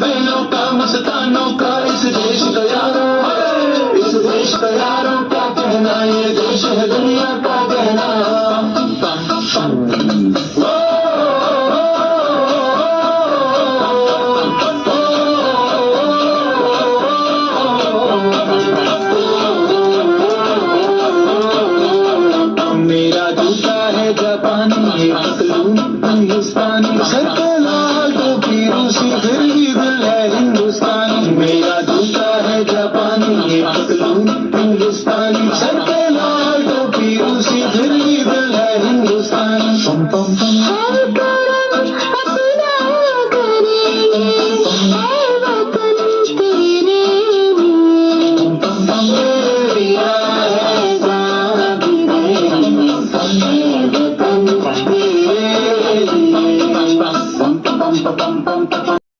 बेलों का मस्तानों का इस देश का यारों, इस देश का यारों क्या कहना, ये देश है दुनिया का कहना। मेरा जूता है जापानी, ये पतलून हिंदुस्तानी, सर पे लाल टोपी रूसी, फिर भी दिल है हिंदुस्तानी। मेरा